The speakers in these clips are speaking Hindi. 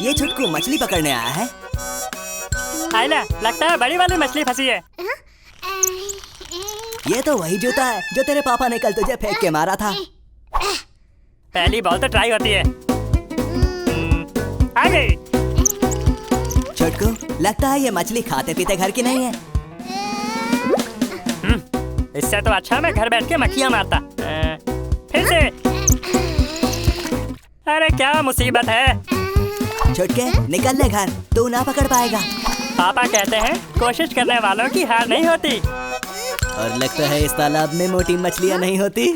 ये छुटकू मछली पकड़ने आया है। आइला, लगता है बड़ी वाली मछली फंसी है। ये तो वही जूता है जो तेरे पापा ने कल तुझे फेंक के मारा था। पहली बॉल तो ट्राई होती है। आ गई। छुटकू, लगता है ये मछली खाते पीते घर की नहीं है। इससे तो अच्छा मैं घर बैठ के मक्खियाँ मारता। फिर से। अरे क्या मुसीबत है। छुटके, निकल ले घर, तू ना पकड़ पाएगा। पापा कहते हैं कोशिश करने वालों की हार नहीं होती। और लगता है इस तालाब में मोटी मछलियाँ नहीं होती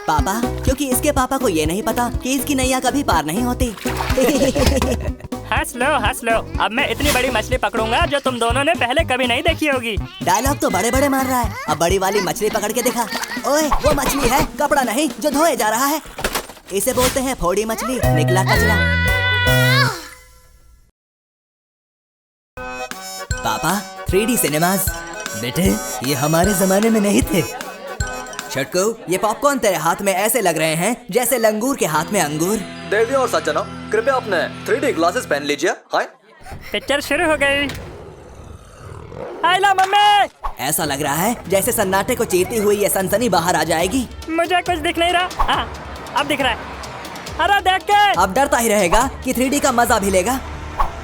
पापा, क्योंकि इसके पापा को ये नहीं पता कि इसकी नैया कभी पार नहीं होती। हंस लो। अब मैं इतनी बड़ी मछली पकड़ूंगा जो तुम दोनों ने पहले कभी नहीं देखी होगी। डायलॉग तो बड़े बड़े मार रहा है। अब बड़ी वाली मछली पकड़ के दिखा। ओए, वो मछली है, कपड़ा नहीं जो धोए जा रहा है। इसे बोलते हैं फोड़ी मछली, निकला कचरा। पापा, 3D सिनेमास। बेटे, ये हमारे जमाने में नहीं थे। छटकू, ये पॉपकॉर्न तेरे हाथ में ऐसे लग रहे हैं जैसे लंगूर के हाथ में अंगूर। देवी और सज्जनों, कृपया अपने 3D ग्लासेस पहन लीजिए। हाय। पिक्चर शुरू हो गई। आइला मम्मी। ऐसा लग रहा है जैसे सन्नाटे को चीरती हुई ये सनसनी बाहर आ जाएगी। मुझे कुछ दिख नहीं रहा। हाँ, अब दिख रहा है। अरे देख के। अब डरता ही रहेगा कि 3D का मजा भी लेगा।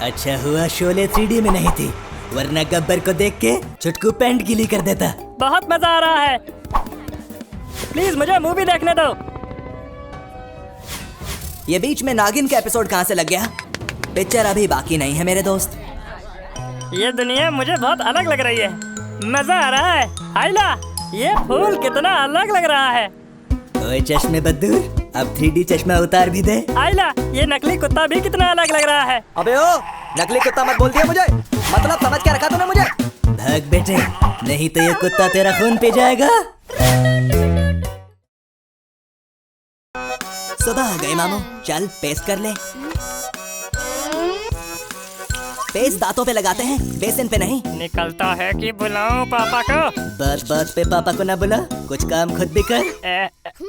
अच्छा हुआ शोले 3D में नहीं थी, वरना गब्बर को देख के छुटकू पैंट गीली कर देता। बहुत मजा आ रहा है। प्लीज मुझे मूवी देखने दो। ये बीच में नागिन का एपिसोड कहाँ से लग गया? पिक्चर अभी बाकी नहीं है मेरे दोस्त। ये दुनिया मुझे बहुत अलग लग रही है। मजा आ रहा है। आइला, ये फूल कितना अलग लग रहा है। ओए चश्मे बद्दूर, अब 3D चश्मा उतार भी दे। आइला, ये नकली कुत्ता भी कितना अलग लग रहा है। अबे ओ, नकली कुत्ता मत बोल दिया मुझे। मतलब समझ के रखा तूने मुझे। भाग बेटे, नहीं तो ये कुत्ता तेरा खून पी जाएगा। सुबह आ गए मामू, चल पेस्ट कर ले। पेस्ट दांतों पे लगाते हैं, बेसन पे नहीं। निकलता है कि बुलाऊं पापा को। बात बात पे पापा को ना बुला, कुछ काम खुद भी कर।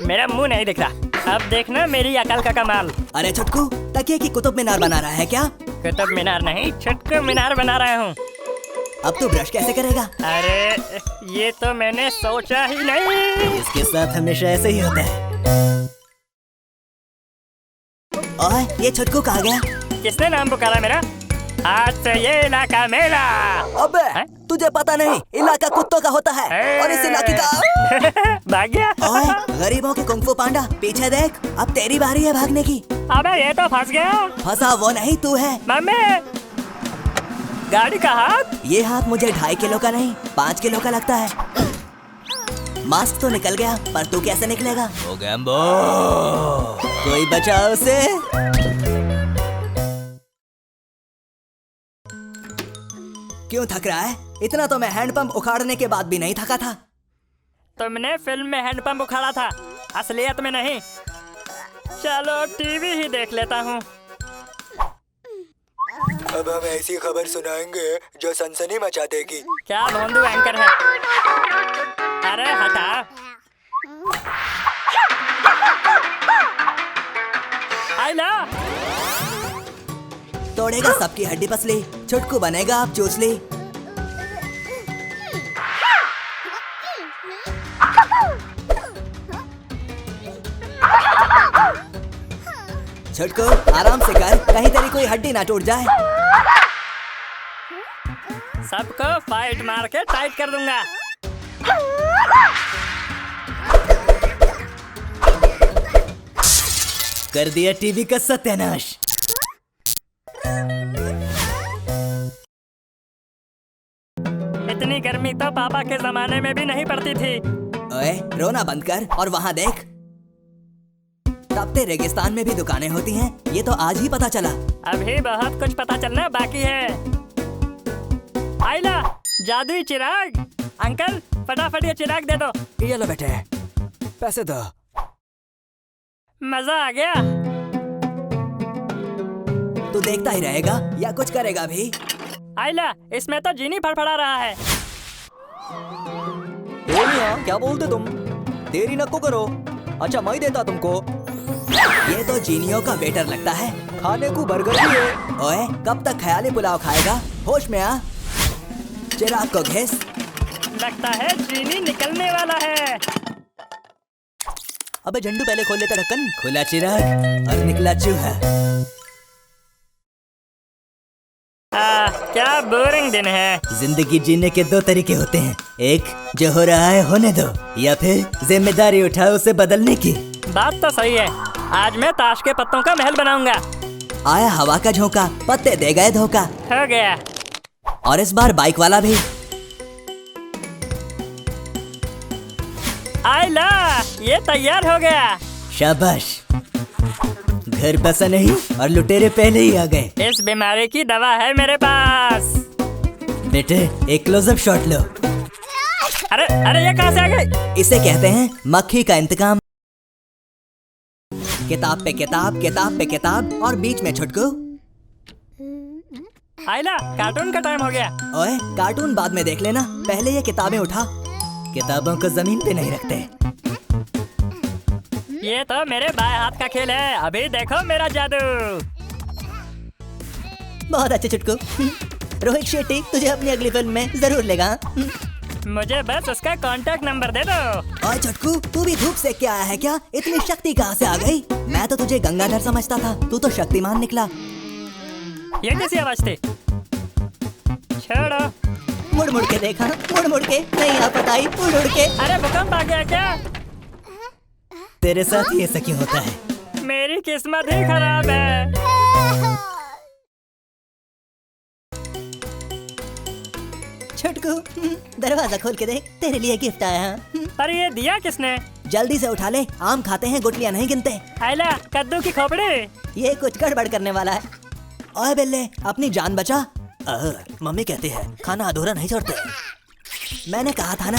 मेरा मुंह नहीं दिख रहा। अब देखना मेरी अकल का कमाल। अरे छुटकू, तकिए की कुतुब मीनार बना रहा है क्या? कुतुब मीनार नहीं, छुटकू मीनार बना रहा हूँ। अब तू ब्रश कैसे करेगा? अरे ये तो मैंने सोचा ही नहीं। इसके साथ हमेशा ऐसे ही होता है। ओए, ये छुटकू कहाँ गया? किसने नाम पुकारा मेरा? आज से ये इलाका मेरा। अबे, तुझे पता नहीं, इलाका कुत्तों का होता है और इस इलाके का। भाग गया। ओए, गरीबों के कुंग फू पांडा, पीछे देख, अब तेरी बारी है भागने की। अबे ये तो फंस गया। फंसा वो नहीं, तू है। मम्मी, गाड़ी का हाथ? ये हाथ मुझे 2.5 किलो का नहीं, 5 किलो का लगता है। मास्क तो निकल गया, पर तू कैसे निकलेगा? ओ गैम्बो, कोई बचाओ उसे। क्यों थक रहा है? इतना तो मैं हैंडपंप उखाड़ने के बाद भी नहीं थका था। तुमने फिल्म में हैंडपंप उखाड़ा था, असलियत में नहीं। चलो टीवी ही देख लेता हूँ। अब हम ऐसी खबर सुनाएंगे जो सनसनी मचा देगी। क्या भोंदू एंकर है? अरे हटा। आइला, तोड़ेगा सबकी हड्डी पसली, छुटकू बनेगा आप चूसली। छुटकू, आराम से कर, कहीं तेरी कोई हड्डी ना टूट जाए। सबको फाइट मार के टाइट कर दूंगा। कर दिया टीवी का सत्यानाश। इतनी गर्मी तो पापा के जमाने में भी नहीं पड़ती थी। ओए, रोना बंद कर और वहाँ देख। तपते रेगिस्तान में भी दुकानें होती हैं, ये तो आज ही पता चला। अभी बहुत कुछ पता चलना बाकी है। आइला, जादुई चिराग। अंकल, फटाफट ये चिराग दे दो। ये लो बेटे, पैसे दो। मजा आ गया। तू देखता ही रहेगा या कुछ करेगा भी? आइला, इसमें तो जीनी फड़फड़ा रहा है। क्या बोलते तुम? देरी न को करो। अच्छा, मैं देता तुमको। ये तो जीनियों का वेटर लगता है। खाने को बर्गर भी है। ओए, कब तक ख्याली पुलाव खाएगा? होश में आ। चिराग को घिस। लगता है चीनी निकलने वाला है। अबे झंडू, पहले खोल लेता ढक्कन। खुला चिराग और निकला चूहा। क्या बोरिंग दिन है। जिंदगी जीने के दो तरीके होते हैं, एक जो हो रहा है होने दो, या फिर जिम्मेदारी उठाओ उसे बदलने की। बात तो सही है। आज मैं ताश के पत्तों का महल बनाऊंगा। आया हवा का झोंका, पत्ते दे गए धोखा। हो गया। और इस बार बाइक वाला भी। आइला, ये तैयार हो गया। शाबाश। घर बसा नहीं और लुटेरे पहले ही आ गए। इस बीमारी की दवा है मेरे पास। बेटे, एक क्लोजअप शॉट लो। अरे अरे, ये कहाँ से आ गई? इसे कहते हैं मक्खी का इंतकाम। किताब पे किताब, किताब पे किताब और बीच में छुटकू। आइला, कार्टून का टाइम हो गया। ओए, कार्टून बाद में देख लेना, पहले ये किताबें उठा। किताबों को जमीन पे नहीं रखते। ये तो मेरे बाएं हाथ का खेल है। अभी देखो मेरा जादू। बहुत अच्छे छुटकू। रोहित शेट्टी तुझे अपनी अगली फिल्म में जरूर लेगा। मुझे बस उसका कांटेक्ट नंबर दे दो। ओए छुटकू, तू भी धूप सेक के आया है क्या? इतनी शक्ति कहाँ से आ गई? मैं तो तुझे गंगाधर समझता था, तू तो शक्तिमान निकला। ये कैसी आवाज थी? छोड़ो। मुड़ मुड़ के देखा, मुड़ मुड़ के नहीं आ पताई, उड़ उड़ के। अरे भूकंप आ गया क्या? तेरे साथ ही ऐसा क्यों होता है? मेरी किस्मत ही खराब है। छुटकू, दरवाजा खोल के देख, तेरे लिए गिफ्ट आया है। अरे ये दिया किसने? जल्दी से उठा ले, आम खाते हैं, गुठलियां नहीं गिनते। आइला, कद्दू की खोपड़ी। ये कुछ गड़बड़ करने वाला है। ओए बिल्ले, अपनी जान बचा। मम्मी कहती है खाना अधूरा नहीं छोड़ते। मैंने कहा था ना।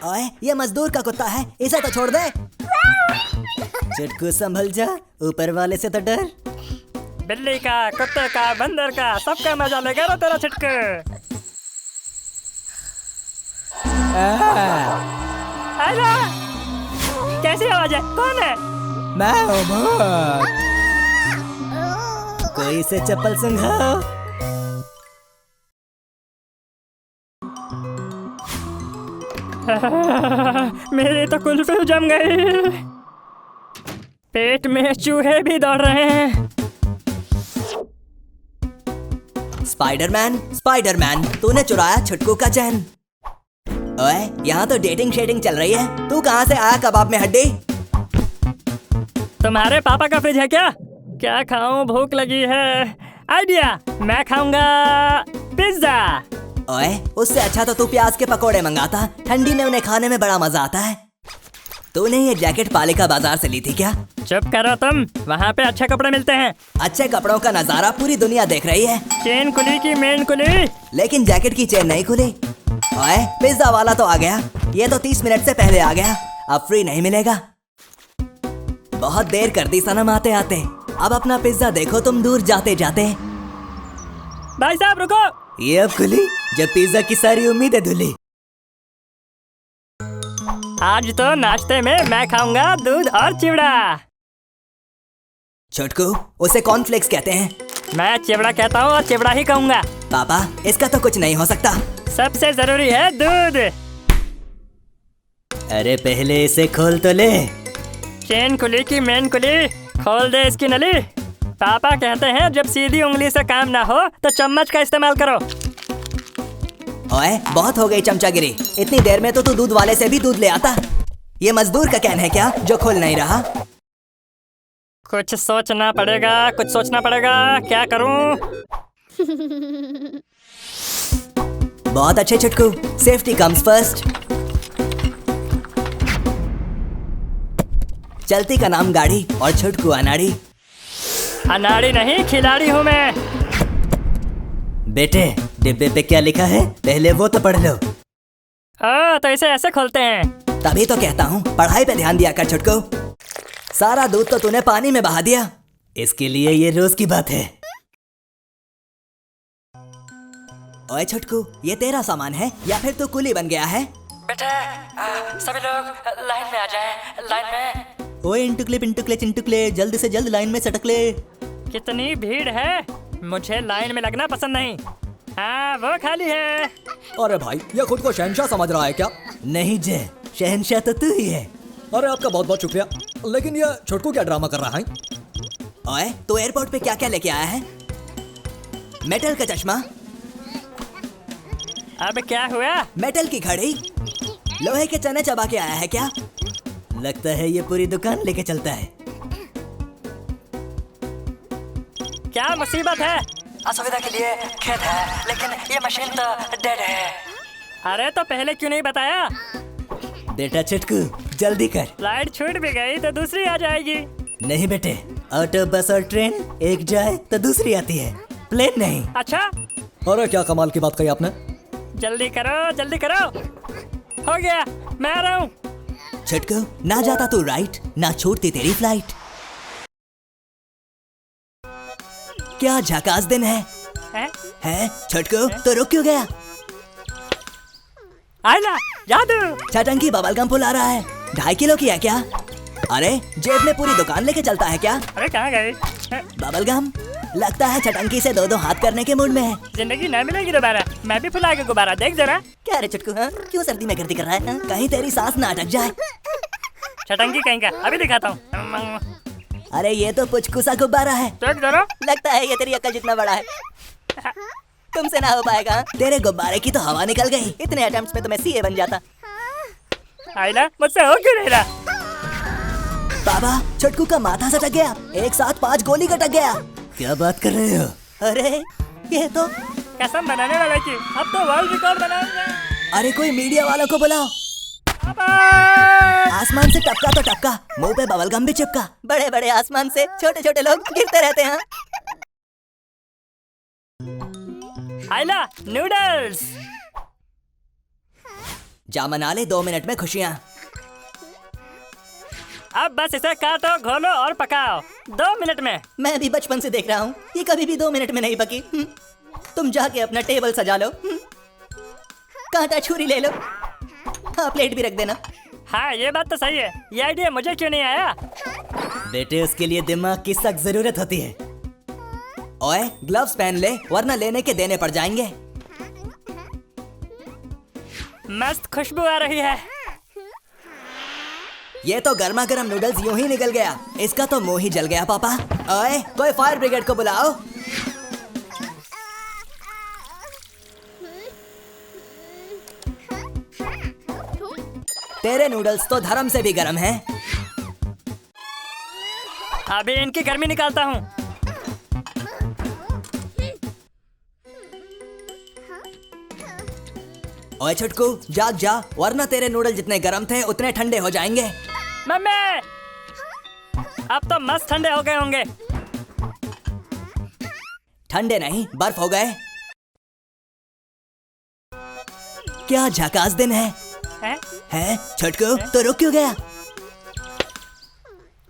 ओए, ये मजदूर का कुत्ता है, इसे तो छोड़ दे। छुटकू संभल जा, ऊपर वाले से तो डर। बिल्ली का, कुत्ते का, बंदर का, सबका मजा लेगा ना तेरा छुटकू। आइला, कैसी आवाज है? कौन है? मैं हूँ भूत। कोई से चप्पल संघाओ। मेरी तो कुल्फी जम गई। पेट में चूहे भी दौड़ रहे हैं। स्पाइडरमैन, स्पाइडरमैन, तूने चुराया छुटकू का चैन। ओए, यहाँ तो डेटिंग शेडिंग चल रही है। तू कहाँ से आया कबाब में हड्डी? तुम्हारे पापा का फ्रिज है क्या? क्या खाऊं, भूख लगी है। आइडिया, मैं खाऊंगा पिज्जा। ओए, उससे अच्छा तो तू प्याज के पकोड़े मंगाता, ठंडी में उन्हें खाने में बड़ा मजा आता है। तूने ये जैकेट पालिका बाजार से ली थी क्या? चुप करो तुम, वहाँ पे अच्छे कपड़े मिलते हैं। अच्छे कपड़ों का नजारा पूरी दुनिया देख रही है। चेन खुली की मेन खुली। लेकिन जैकेट की चेन नहीं खुली। ओए, पिज्जा वाला तो आ गया। ये तो 30 मिनट से पहले आ गया, अब फ्री नहीं मिलेगा। बहुत देर कर दी सनम आते आते। अब अपना पिज्जा देखो तुम दूर जाते जाते। भाई साहब रुको। ये अब खुली जब पिज्जा की सारी उम्मीदें धुली। आज तो नाश्ते में मैं खाऊंगा दूध और चिवड़ा। छोटकू, उसे कॉर्नफ्लेक्स कहते हैं। मैं चिवड़ा कहता हूँ और चिवड़ा ही कहूंगा। पापा, इसका तो कुछ नहीं हो सकता। सबसे जरूरी है दूध। अरे पहले इसे खोल तो ले। चेन खुली की मेन खुली, खोल दे इसकी नली। पापा कहते हैं जब सीधी उंगली से काम ना हो तो चम्मच का इस्तेमाल करो। ओए, बहुत हो गई चमचागिरी। इतनी देर में तो तू दूध वाले से भी दूध ले आता। ये मजदूर का कहना है क्या जो खोल नहीं रहा? कुछ सोचना पड़ेगा, कुछ सोचना पड़ेगा। क्या करूं? बहुत अच्छे छुटकू, सेफ्टी कम्स फर्स्ट। चलती का नाम गाड़ी और छुटकू अनाड़ी। अनाड़ी नहीं, खिलाड़ी हूँ मैं। बेटे, डिब्बे पे क्या लिखा है पहले वो तो पढ़ लो। तो इसे ऐसे खोलते हैं। तभी तो कहता हूँ पढ़ाई पे ध्यान दिया कर छुटकू। सारा दूध तो तूने पानी में बहा दिया। इसके लिए ये रोज की बात है। ओए छुटकू, ये तेरा सामान है या फिर तू कुली बन गया है? बेटा सभी लोग लाइन में आ जाएं, लाइन में। ओए इंटुकले चिंटुकले, जल्द से जल्द लाइन में सटक ले। कितनी भीड़ है, मुझे लाइन में लगना पसंद नहीं। हाँ वो खाली है। अरे भाई, ये खुद को शहंशाह समझ रहा है क्या? नहीं जय, शहंशाह तो तू ही है। अरे आपका बहुत बहुत शुक्रिया, लेकिन ये छोटकू क्या ड्रामा कर रहा है? ओए तो एयरपोर्ट पे क्या क्या लेके आया है? मेटल का चश्मा, अब क्या हुआ? मेटल की घड़ी, लोहे के चने चबा के आया है क्या? लगता है ये पूरी दुकान लेके चलता है। क्या मुसीबत है? असुविधा के लिए खेद है, लेकिन ये मशीन तो डेड है। अरे तो पहले क्यों नहीं बताया? बेटा छुटकू जल्दी कर। लाइट छूट भी गई तो दूसरी आ जाएगी। नहीं बेटे, ऑटो बस और ट्रेन एक जाए तो दूसरी आती है, प्लेन नहीं। अच्छा अरे क्या कमाल की बात कही आपने। जल्दी करो जल्दी करो। हो गया, मैं आ रहा हूँ। छुटकू ना जाता तू राइट, ना छूटती तेरी फ्लाइट। क्या झकास दिन है? है छुटकू तो रुक क्यों गया? आइला जादू। छटंकी बबलगम फुला रहा है, 2.5 किलो की है क्या? अरे जेब में पूरी दुकान लेके चलता है क्या? अरे कहाँ गए? बबलगम लगता है छटंकी से 2-2 हाथ करने के मूड में है। जिंदगी न मिलेगी दोबारा, मैं भी फुला के गुब्बारा, देख जरा। क्या रे छुटकू, हाँ? क्यों सर्दी में गर्दी कर रहा है? हाँ? कहीं तेरी सांस ना अटक जाए। छटंकी कहीं का, अभी दिखाता हूँ। अरे ये तो पुचकुसा गुब्बारा है। देख जरा। लगता है ये तेरी अक्ल जितना बड़ा है, तुमसे ना हो पाएगा। तेरे गुब्बारे की तो हवा निकल गई, इतने अटेम्प्ट्स में तो मैं सीए बन जाता। आइला मुझसे हो क्यों नहीं रहा? बाबा छुटकू का माथा सटक गया, एक साथ 5 गोली कटक गया। क्या बात कर रहे हो? अरे ये तो कसम बनाने वाला की, अब तो वर्ल्ड रिकॉर्ड बनाएंगे। अरे कोई मीडिया वालों को बुलाओ। आसमान से टपका तो टपका, मुंह पे बबलगम भी चिपका। बड़े बड़े आसमान से छोटे छोटे लोग गिरते रहते हैं। आइला नूडल्स। जा मना ले 2 मिनट में खुशियाँ। अब बस इसे काटो, घोलो और पकाओ 2 मिनट में। मैं भी बचपन से देख रहा हूँ, ये कभी भी 2 मिनट में नहीं पकी। तुम जाके अपना टेबल सजा लो, कांटा छुरी ले लो, हाँ प्लेट भी रख देना। हाँ ये बात तो सही है, ये आइडिया मुझे क्यों नहीं आया? बेटे उसके लिए दिमाग की सख्त जरूरत होती है। ओए ग्लव्स पहन ले, वरना लेने के देने पड़ जाएंगे। मस्त खुशबू आ रही है। ये तो गर्मा गर्म नूडल्स यूं ही निकल गया, इसका तो मुंह ही जल गया पापा। ओए कोई फायर ब्रिगेड को बुलाओ। तेरे नूडल्स तो धर्म से भी गर्म हैं। अभी इनकी गर्मी निकालता हूँ। ओए छुटकू जाग जा, वरना तेरे नूडल जितने गर्म थे उतने ठंडे हो जाएंगे। मम्मी अब तो मस्त ठंडे हो गए होंगे। ठंडे नहीं बर्फ हो गए। क्या झकास दिन है? है छुटकू तो रुक क्यों गया?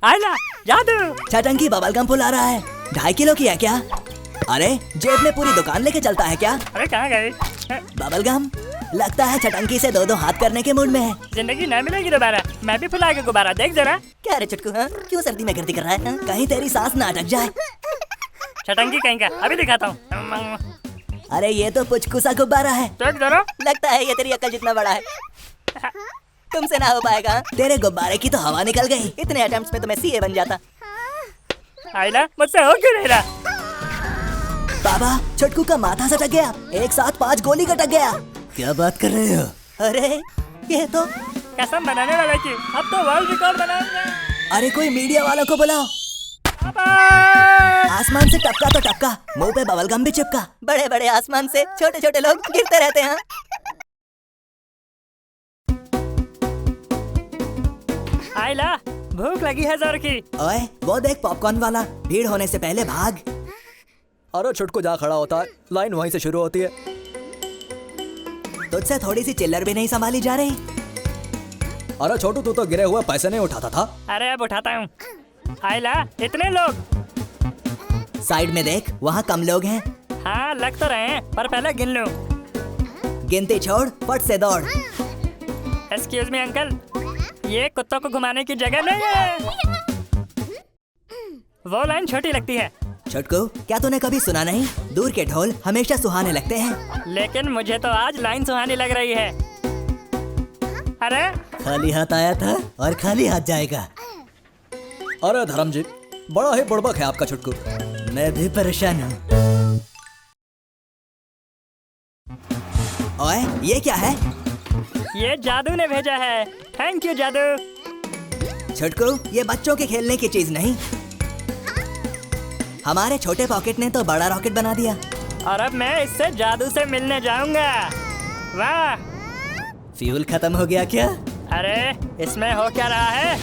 आइला जादू। छटंकी बबलगम फुला रहा है, 2.5 किलो की है क्या? अरे जेब में पूरी दुकान लेके चलता है क्या? अरे कहाँ गए? बबलगम लगता है छटंकी से 2-2 हाथ करने के मूड में है। जिंदगी न मिलेगी दोबारा, मैं भी फुला के गुब्बारा, देख जरा। क्या रे छुटकू, हाँ? क्यों सर्दी में गर्दी कर रहा है? हाँ? कहीं तेरी सांस ना अटक जाए। छटंकी कहीं का, अभी दिखाता हूँ। अरे ये तो पुचकुसा गुब्बारा है। देख जरा। लगता है ये तेरी अक्ल जितना बड़ा है, तुमसे ना हो पाएगा। तेरे गुब्बारे की तो हवा निकल गई, इतने अटेम्प्ट्स में तो मैं सीए बन जाता। आइला मुझसे हो क्यों नहीं रहा? बाबा छुटकू का माथा सटक गया, एक साथ 5 गोली कटक गया। क्या बात कर रहे हो? अरे ये तो कसम बनाने वाला की, अब तो वर्ल्ड रिकॉर्ड बनाएंगे। अरे कोई मीडिया वालों को बुलाओ। आसमान से टपका तो टपका, मुंह पे बबलगम भी चिपका। बड़े बड़े आसमान से छोटे छोटे लोग गिरते रहते हैं। आइला भूख लगी है जोर की। ओए वो देख पॉपकॉर्न वाला, भीड़ होने से पहले भाग। अरे छुटकू जा खड़ा होता है, लाइन वहीं से शुरू होती है। तुझसे थोड़ी सी चिल्लर भी नहीं संभाली जा रही। अरे छोटू तू तो गिरे हुए पैसे नहीं उठाता था। अरे अब उठाता हूँ। आइला इतने लोग। साइड में देख, वहाँ कम लोग हैं। हाँ लग तो रहे हैं, पर पहले गिन लूं। गिनती छोड़, फट से दौड़। एक्सक्यूज मी अंकल, ये कुत्तों को घुमाने की जगह नहीं है। वो लाइन छोटी लगती है। छोटकू, क्या तूने कभी सुना नहीं, दूर के ढोल हमेशा सुहाने लगते हैं। लेकिन मुझे तो आज लाइन सुहानी लग रही है। अरे खाली हाथ आया था और खाली हाथ जाएगा। अरे धर्म जी, बड़ा ही बुड़बक है आपका छुटकू। मैं भी परेशान हूँ। ओए, ये क्या है? ये जादू ने भेजा है। थैंक यू जादू। छुटकू, ये बच्चों के खेलने की चीज नहीं। हमारे छोटे पॉकेट ने तो बड़ा रॉकेट बना दिया। और अब मैं इससे जादू से मिलने जाऊंगा। वाह! फ्यूल खत्म हो गया क्या? अरे इसमें हो क्या रहा है?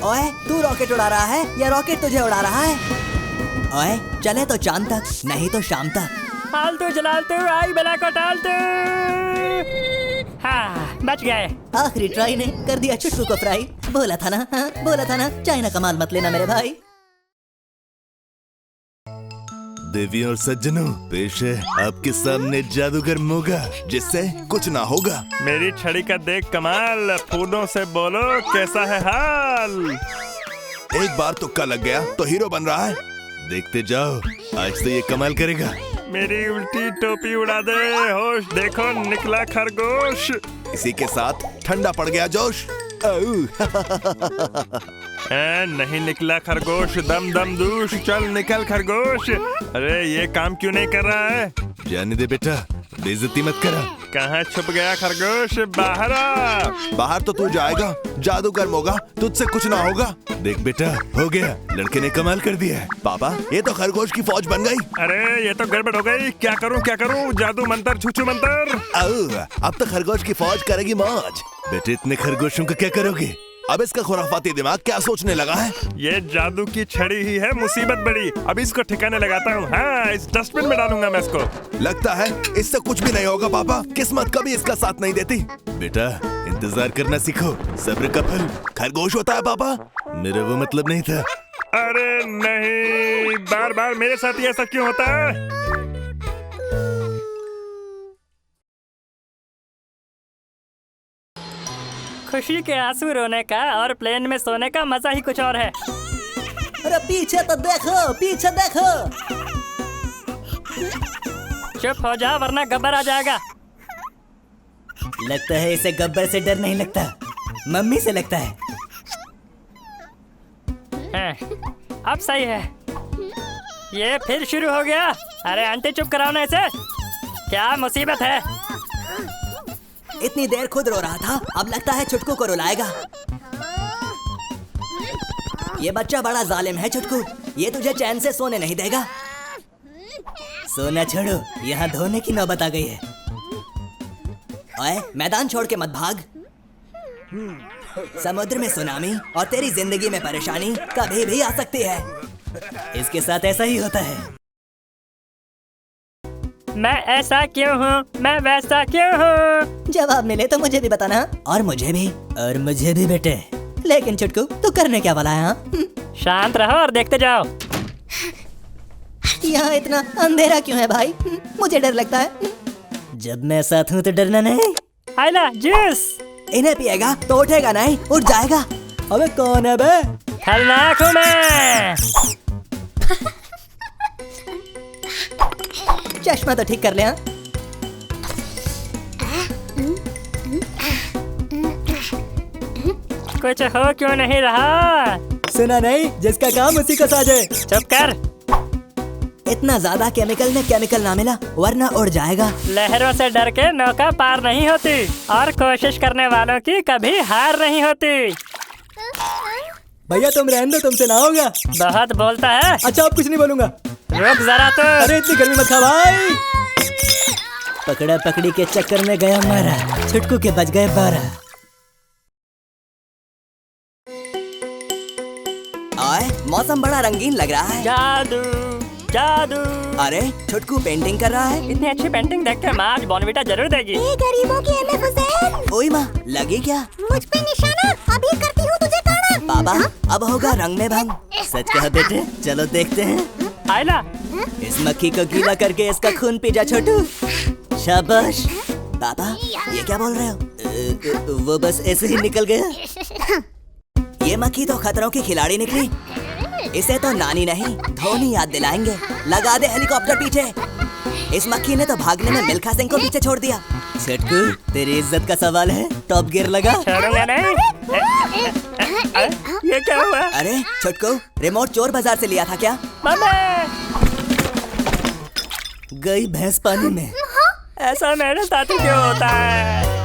ओए, तू रॉकेट उड़ा रहा है या रॉकेट तुझे उड़ा रहा है? ओए, चले तो चांद तक, नहीं तो शाम तक। फालतू जलालतू आई बला को टालतू। हाँ, बच गए। आखिरी ट्राई ने कर दिया छुटकू को फ्राई। बोला था ना, हाँ, बोला था ना, चाइना का माल मत लेना मेरे भाई। देवी और सज्जनों, पेश है आपके सामने जादूगर मोगा, जिससे कुछ ना होगा। मेरी छड़ी का देख कमाल, फूलों से बोलो कैसा है हाल। एक बार तुक्का लग गया तो हीरो बन रहा है। देखते जाओ, आज तो ये कमाल करेगा। मेरी उल्टी टोपी उड़ा दे, होश देखो निकला खरगोश। इसी के साथ ठंडा पड़ गया जोश। नहीं निकला खरगोश, दम दम दूश, चल निकल खरगोश। अरे ये काम क्यों नहीं कर रहा है? जाने दे बेटा, बेइज्जती मत करा। कहाँ छुप गया खरगोश, बाहर आ। बाहर तो तू जाएगा, जादूगर मोगा, तुझसे कुछ ना होगा। देख बेटा, हो गया, लड़के ने कमाल कर दिया है। पापा, ये तो खरगोश की फौज बन गई। अरे ये तो गड़बड़ हो गई, क्या करूँ क्या करूँ? जादू मंतर छुछू मंतर। अब तो खरगोश की फौज करेगी मौज। बेटे, इतने खरगोशों का क्या करोगे? अब इसका खुराफाती दिमाग क्या सोचने लगा है? ये जादू की छड़ी ही है मुसीबत बड़ी। अब इसको ठिकाने लगाता हूँ। हाँ, इस डस्टबिन में डालूंगा मैं इसको। लगता है इससे कुछ भी नहीं होगा पापा, किस्मत कभी इसका साथ नहीं देती। बेटा, इंतजार करना सीखो, सब्र का फल खरगोश होता है पापा। मेरा वो मतलब नहीं था। अरे नहीं, बार बार मेरे साथ ही ऐसा क्यों होता है? खुशी के आंसू रोने का और प्लेन में सोने का मजा ही कुछ और है। अरे पीछे तो देखो, पीछे देखो। चुप हो जा वरना गब्बर आ जाएगा। लगता है इसे गब्बर से डर नहीं लगता, मम्मी से लगता है। अब सही है। ये फिर शुरू हो गया। अरे आंटी चुप कराओ ना इसे, क्या मुसीबत है? इतनी देर खुद रो रहा था, अब लगता है छुटकू को रुलाएगा। ये बच्चा बड़ा जालिम है छुटकू, ये तुझे चैन से सोने नहीं देगा। सोना छोड़ो, यहाँ धोने की नौबत आ गई है। ओए, मैदान छोड़ के मत भाग। समुद्र में सुनामी और तेरी जिंदगी में परेशानी कभी भी आ सकती है। इसके साथ ऐसा ही होता है। मैं ऐसा क्यों हूँ, मैं वैसा क्यों हूँ? जवाब मिले तो मुझे भी बताना, और मुझे भी बेटे। लेकिन छुटकू, तू करने क्या वाला है? हाँ? शांत रहो और देखते जाओ। यहाँ इतना अंधेरा क्यों है भाई? मुझे डर लगता है। जब मैं साथ हूँ तो डरना नहीं। आइला जूस। इन्हें पिएगा तो उठेगा नहीं, उठ जाएगा। अबे कौन है बे? खलनाक हूँ मैं। चश्मा तो ठीक कर ले। हाँ? कुछ हो क्यों नहीं रहा? सुना नहीं, जिसका काम उसी को साजे। चुप कर। इतना ज्यादा केमिकल में केमिकल ना मिला, वरना उड़ जाएगा। लहरों से डर के नौका पार नहीं होती, और कोशिश करने वालों की कभी हार नहीं होती। भैया तुम रहने दो, तुमसे ना होगा। बहुत बोलता है। अच्छा, अब कुछ नहीं बोलूंगा। रुक जरा तो। अरे इतनी गर्मी मत खा भाई। पकड़ा पकड़ी के चक्कर में गया मारा, छुटकू के बच गए 12। आए, मौसम बड़ा रंगीन लग रहा है। जादू जादू। अरे छुटकू पेंटिंग कर रहा है। इतनी अच्छी पेंटिंग देख के माँ आज बॉर्नविटा जरूर देगी। गरीबों की एमएफ हुसैन। ओए माँ, लगी क्या? मुझ पे निशाना, अभी करती हूँ तुझे ताना। बाबा, अब होगा रंग में भंग। सच कहा बेटे, चलो देखते हैं। आइला, इस मक्खी को गीला करके इसका खून पी जा छोटू। शाबाश। पापा, ये क्या बोल रहे हो? वो बस ऐसे ही निकल गया। ये मक्खी तो खतरों की खिलाड़ी निकली। इसे तो नानी नहीं धोनी याद दिलाएंगे। लगा दे हेलीकॉप्टर पीछे। इस मक्खी ने तो भागने में मिल्खा सिंह को पीछे छोड़ दिया। छटकू तेरी इज्जत का सवाल है, टॉप गियर लगा। छोड़ूंगा नहीं। ये क्या हुआ? अरे छटकू, रिमोट चोर बाजार से लिया था क्या? मम्मी, गई भैंस पानी में। ऐसा मेरे साथ क्यों होता है?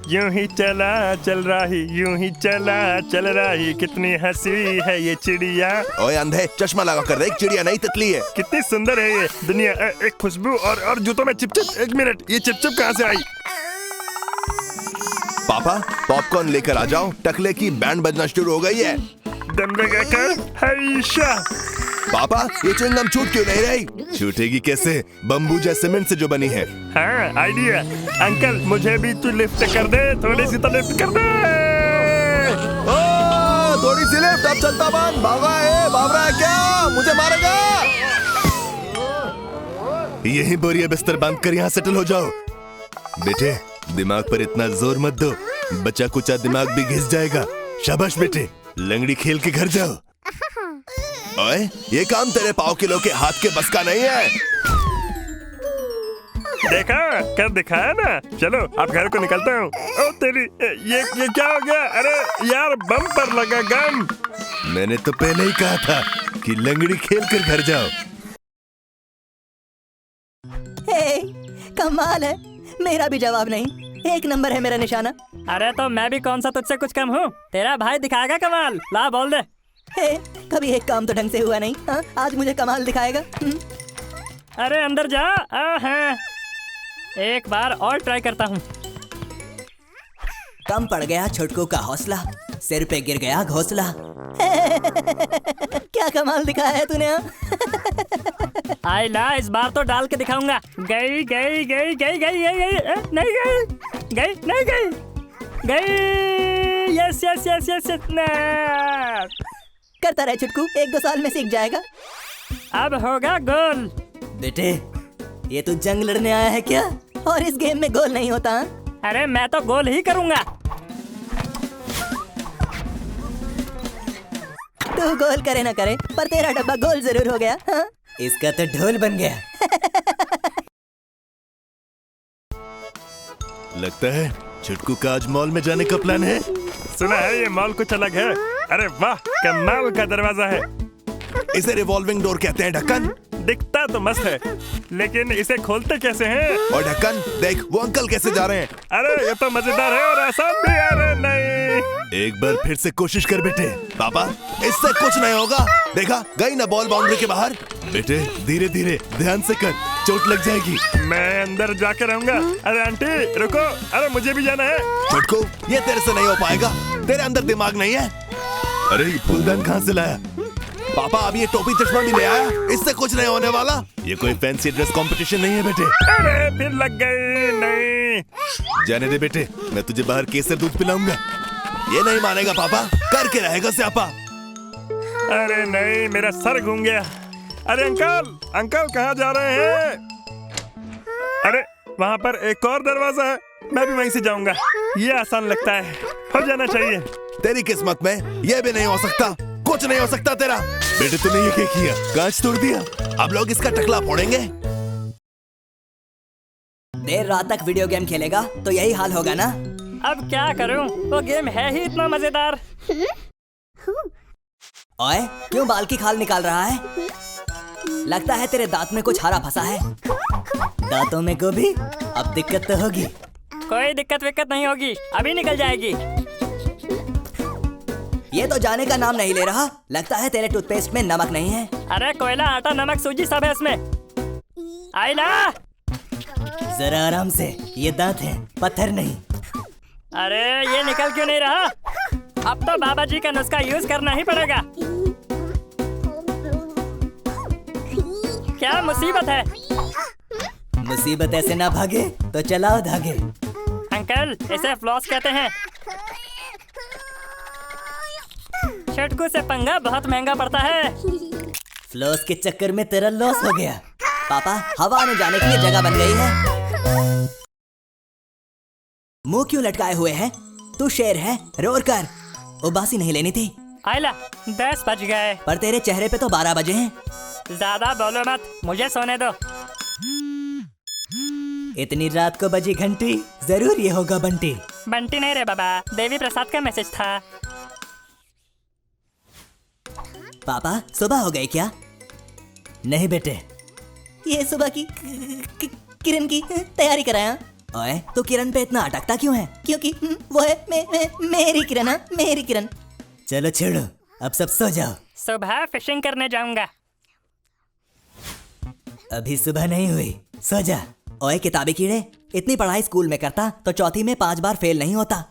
यूं ही चला चल रही, यूं ही चला चल रही, कितनी हंसी है ये चिड़िया। ओए अंधे, चश्मा लगा कर देख, चिड़िया नहीं तितली है। कितनी सुंदर है ये दुनिया। एक खुशबू और जूतों में चिपचिप। एक मिनट, ये चिपचिप कहाँ से आई? पापा पॉपकॉर्न लेकर आ जाओ, टकले की बैंड बजना शुरू हो गई है। दम लगाकर हैशा। पापा ये च्युइंगम छूट क्यों नहीं रही? छूटेगी कैसे, बम्बूजा सीमेंट से जो बनी है। हाँ आइडिया। अंकल मुझे भी तू लिफ्ट कर दे, थोड़ी सी तो लिफ्ट कर दे। ओ, थोड़ी सी लिफ्ट, अब चलता बन। भाग रहा है क्या? मुझे मारेगा। यही बोरिया बिस्तर बांध कर यहाँ सेटल हो जाओ। बेटे दिमाग पर इतना जोर मत दो, बच्चा कुचा दिमाग भी घिस जाएगा। शाबाश बेटे, लंगड़ी खेल के घर जाओ। ओए ये काम तेरे पाव किलो के हाथ के बस का नहीं है। देखा, कर दिखाया ना। चलो अब घर को निकलता हूँ। ओ तेरी, ये क्या हो गया? अरे यार बम पर लगा गन। मैंने तो पहले ही कहा था कि लंगड़ी खेल कर घर जाओ। हे, कमाल है, मेरा भी जवाब नहीं। एक नंबर है मेरा निशाना। अरे तो मैं भी कौन सा तुझसे कुछ कम हूँ? तेरा भाई दिखाएगा कमाल। ला बोल दे। हे, कभी एक काम तो ढंग से हुआ नहीं। हाँ, आज मुझे कमाल दिखाएगा। अरे अंदर जा। हाँ, एक बार और ट्राई करता हूँ। कम पड़ गया छुटकू का हौसला, सिर पे गिर गया घोंसला। क्या कमाल दिखाया है तूने। आई ला, इस बार तो डाल के दिखाऊंगा। गई गई गई गई गई गई गई नहीं गई, गई नहीं गई, गई। Yes yes yes yes yes. करता रहे छुटकू, 1-2 साल में सीख जाएगा। अब होगा गोल। बेटे ये तू जंग लड़ने आया है क्या? और इस गेम में गोल नहीं होता। अरे मैं तो गोल ही करूंगा। तू गोल करे ना करे, पर तेरा डब्बा गोल जरूर हो गया। हाँ? इसका तो ढोल बन गया। लगता है छुटकू का आज मॉल में जाने का प्लान है। सुना है ये मॉल कुछ अलग है। अरे वाह, कमाल का दरवाजा है। इसे रिवॉल्विंग डोर कहते हैं ढक्कन। दिखता तो मस्त है, लेकिन इसे खोलते कैसे हैं? और ढक्कन देख, वो अंकल कैसे जा रहे हैं। अरे ये तो मजेदार है और आसान भी। अरे नहीं, एक बार फिर से कोशिश कर बेटे। पापा इससे कुछ नहीं होगा। देखा, गई ना बॉल बाउंड्री के बाहर। बेटे धीरे धीरे ध्यान से कर, चोट लग जाएगी। मैं अंदर जाके रहूंगा। अरे आंटी रुको, अरे मुझे भी जाना है। छुटकू ये तेरे से नहीं हो पाएगा, तेरे अंदर दिमाग नहीं है। अरे फूलदान कहाँ से लाया? पापा अब ये टोपी चश्मा भी ले आया, इससे कुछ नहीं होने वाला। ये कोई फैंसी ड्रेस कंपटीशन नहीं है बेटे। अरे फिर लग गई। नहीं जाने दे बेटे, मैं तुझे बाहर केसर दूध पिलाऊंगा। ये नहीं मानेगा पापा, करके रहेगा स्यापा। अरे नहीं, मेरा सर घूम गया। अरे अंकल, अंकल कहाँ जा रहे हैं? अरे वहाँ पर एक और दरवाजा है, मैं भी वहीं से जाऊंगा। ये आसान लगता है, हो जाना चाहिए। तेरी किस्मत में ये भी नहीं हो सकता, कुछ नहीं हो सकता तेरा। बेटे तूने ये क्या किया? कांच तोड़ दिया। अब लोग इसका टकला फोड़ेंगे। देर रात तक वीडियो गेम खेलेगा तो यही हाल होगा ना। अब क्या करूं? वो गेम है ही इतना मजेदार। ओए क्यों बाल की खाल निकाल रहा है? लगता है तेरे दांत में कुछ हरा फंसा है। दांतों में गोभी, अब दिक्कत तो होगी। कोई दिक्कत विक्कत नहीं होगी, अभी निकल जाएगी। ये तो जाने का नाम नहीं ले रहा। लगता है तेरे टूथपेस्ट में नमक नहीं है। अरे कोयला, आटा, नमक, सूजी सब है इसमें। आइला, जरा आराम से, ये दांत है, पत्थर नहीं। अरे ये निकल क्यों नहीं रहा? अब तो बाबा जी का नुस्खा यूज करना ही पड़ेगा। क्या मुसीबत है? मुसीबत ऐसे ना भागे तो चलाओ धागे। अंकल इसे फ्लॉस कहते हैं। छुटकू से पंगा बहुत महंगा पड़ता है। फ्लॉस के चक्कर में तेरा लॉस हो गया। पापा हवा में जाने के लिए जगह बन गई है। मुंह क्यों लटकाए हुए है? तू शेर है, रोर कर। उबासी नहीं लेनी थी। आइला 10 बज गए। पर तेरे चेहरे पे तो 12 बजे हैं। ज्यादा बोलो मत, मुझे सोने दो। इतनी रात को बजी घंटी, जरूर ये होगा बंटी। बंटी नहीं रे बाबा, देवी प्रसाद का मैसेज था। पापा सुबह हो गई क्या? नहीं बेटे, ये सुबह की किरण की तैयारी कराया। ओए तो किरण पे इतना अटकता क्यों है? क्योंकि वो है मेरी किरण, मेरी किरण। चलो छोड़ो, अब सब सो जाओ। सुबह फिशिंग करने जाऊंगा। अभी सुबह नहीं हुई, सो जा। ओए किताबी कीड़े, इतनी पढ़ाई स्कूल में करता तो चौथी में 5 बार फेल नहीं होता।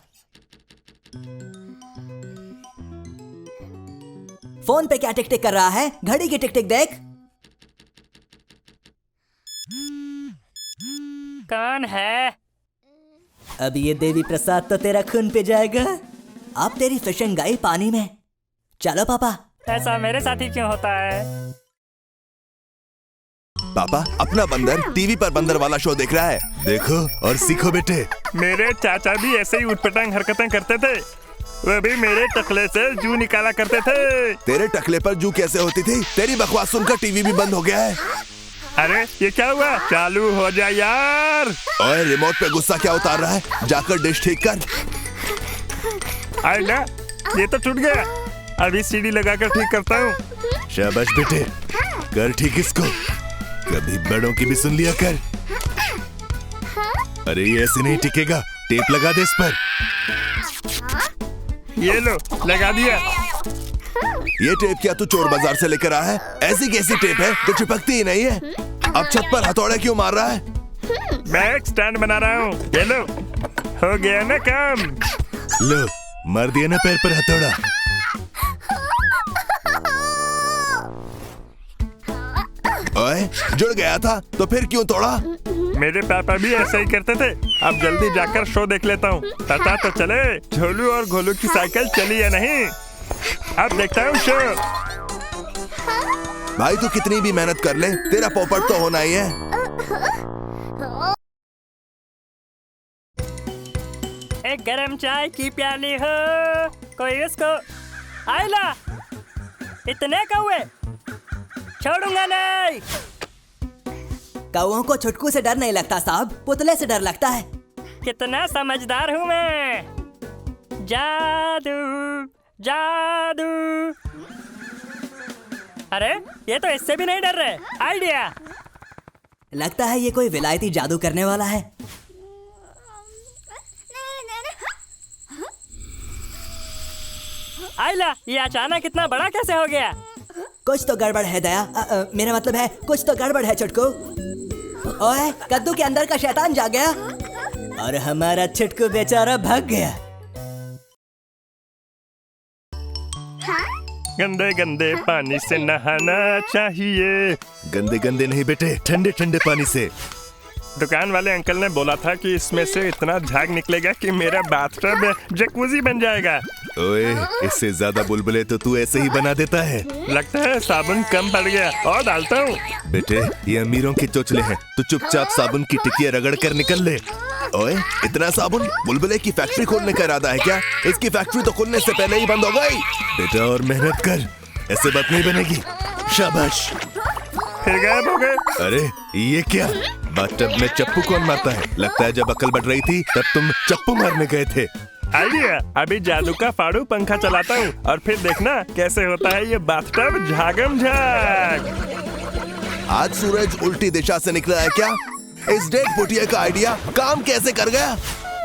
फोन पे क्या टिक टिक कर रहा है? घड़ी की टिक टिक देख। कौन है? अब ये देवी प्रसाद तो तेरा खून पे जाएगा। अब तेरी फिशिंग गई पानी में। चलो पापा। ऐसा मेरे साथ ही क्यों होता है? पापा अपना बंदर टीवी पर बंदर वाला शो देख रहा है। देखो और सीखो बेटे। मेरे चाचा भी ऐसे ही उटपटांग हरकतें करते थे। वे भी मेरे टकले से जू निकाला करते थे। तेरे टकले पर जू कैसे होती थी? तेरी बकवास सुनकर टीवी भी बंद हो गया है। अरे ये क्या हुआ? चालू हो जा यार। ओए रिमोट पे गुस्सा क्या उतार रहा है? जाकर डिश ठीक कर। आइला, ये तो टूट गया। अभी सीढ़ी लगाकर ठीक करता हूँ। शाबाश बेटे, कर ठीक इसको। कभी बड़ों की भी सुन लिया कर। अरे ये ऐसे नहीं टिकेगा, टेप लगा दे इस पर। ये लो, लगा दिया। ये टेप क्या तू चोर बाजार से लेकर आया है? ऐसी कैसी टेप है जो चिपकती ही नहीं है? अब छत पर हथौड़े क्यों मार रहा है? मैं एक स्टैंड बना रहा हूँ। ये लो, हो गया ना काम। लो, मार दिया ना पैर पर हथौड़ा। ओए, जुड़ गया था तो फिर क्यों तोड़ा? मेरे पापा भी ऐसा ही करते थे। अब जल्दी जाकर शो देख लेता हूँ। पता तो चले झोलू और घोलू की साइकिल चली या नहीं। अब देखता हूँ शो। भाई तू कितनी भी मेहनत कर ले, तेरा पोपट तो होना ही है। एक गरम चाय की प्याली हो, कोई उसको। आइला, इतने कौवे छोड़ूंगा नहीं। कौओं को छुटकू से डर नहीं लगता साहब, पुतले से डर लगता है। कितना समझदार हूँ मैं। जादू जादू। अरे ये तो इससे भी नहीं डर रहे। आइडिया। लगता है ये कोई विलायती जादू करने वाला है। आइला, ये अचानक इतना बड़ा कैसे हो गया? कुछ तो गड़बड़ है दया। मेरा मतलब है कुछ तो गड़बड़ है छुटकू। ओए कद्दू के अंदर का शैतान जाग गया और हमारा छुटकू बेचारा भाग गया। गंदे गंदे पानी से नहाना चाहिए। गंदे गंदे नहीं बेटे, ठंडे ठंडे पानी से। दुकान वाले अंकल ने बोला था कि इसमें से इतना झाग निकलेगा कि मेरा बाथटब जकूजी बन जाएगा। ओए, इससे ज्यादा बुलबुले तो तू ऐसे ही बना देता है। लगता है साबुन कम पड़ गया, और डालता हूँ। बेटे ये अमीरों के चोचले हैं, तू चुपचाप साबुन की टिकिया रगड़ कर निकल ले। ओए इतना साबुन, बुलबुले की फैक्ट्री खोलने का इरादा है क्या? इसकी फैक्ट्री तो खुलने से पहले ही बंद हो गई। बेटा और मेहनत कर, ऐसे बात नहीं बनेगी। शाबाश। फिर गायब हो गए। अरे ये क्या? बाथटब में चप्पू कौन मारता है? लगता है जब अकल बढ़ रही थी तब तुम चप्पू मारने गए थे। आइडिया। अभी जादू का फाड़ू पंखा चलाता हूँ और फिर देखना कैसे होता है ये बाथटब झागम झाग। आज सूरज उल्टी दिशा से निकला है क्या? इस डेड पुटिया का आइडिया काम कैसे कर गया?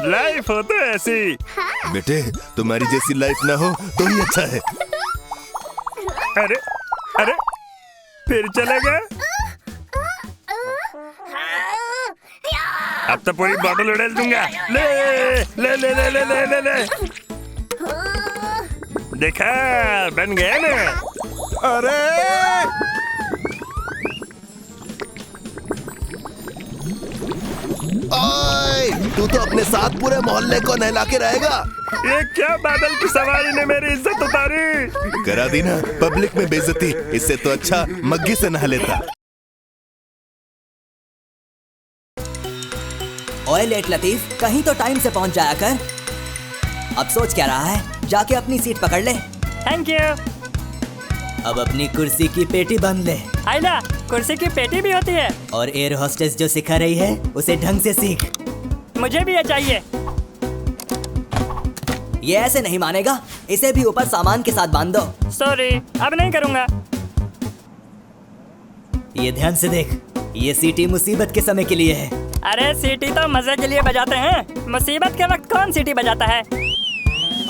लाइफ हो तो ऐसी। बेटे तुम्हारी जैसी लाइफ ना हो तो ही अच्छा है। अरे अरे, फिर चले गए। अब तो पूरी बॉटल उड़ेल दूंगा। ले ले ले ले ले ले ले ले। देखा, बन गया ना। अरे ओए, तू तो अपने साथ पूरे मोहल्ले को नहला के रहेगा। ये क्या बादल की सवारी ने मेरी इज्जत उतारी। करा दी ना पब्लिक में बेइज्जती, इससे तो अच्छा मग्गी से नहा लेता। ओए लेट लतीफ, कहीं तो टाइम से पहुंच जाया कर। अब सोच क्या रहा है? जाके अपनी सीट पकड़ ले। Thank you. अब अपनी कुर्सी की पेटी बांध ले। आइला, कुर्सी की पेटी भी होती है? और एयर होस्टेस जो सिखा रही है उसे ढंग से सीख। मुझे भी ये चाहिए। ये ऐसे नहीं मानेगा, इसे भी ऊपर सामान के साथ बांध दो। सॉरी, अब नहीं करूँगा। ये ध्यान से देख, ये सीटी मुसीबत के समय के लिए है। अरे सीटी तो मजे के लिए बजाते हैं, मुसीबत के वक्त कौन सीटी बजाता है?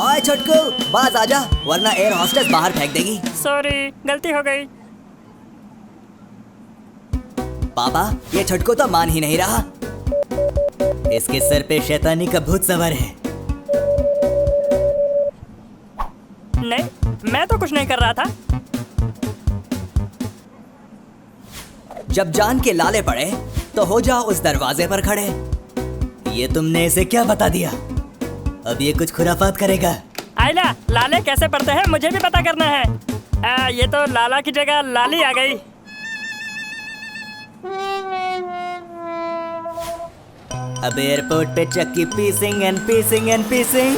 ओए छोटकू, बाज आजा, वरना एयर होस्टेस बाहर फेंक देगी। सॉरी, गलती हो गई। पापा, ये छोटकू तो मान ही नहीं रहा। इसके सर पे शैतानी का भूत सवार है। नहीं, मैं तो कुछ नहीं कर रहा था। जब जान के लाले पड़े तो हो जाओ उस दरवाजे पर खड़े। ये तुमने इसे क्या बता दिया? अब ये कुछ खुराफात करेगा। आइला, लाले कैसे पढ़ते हैं मुझे भी पता करना है। ये तो लाला की जगह लाली आ गई। अब एयरपोर्ट पे चक्की पीसिंग एंड पीसिंग एंड पीसिंग।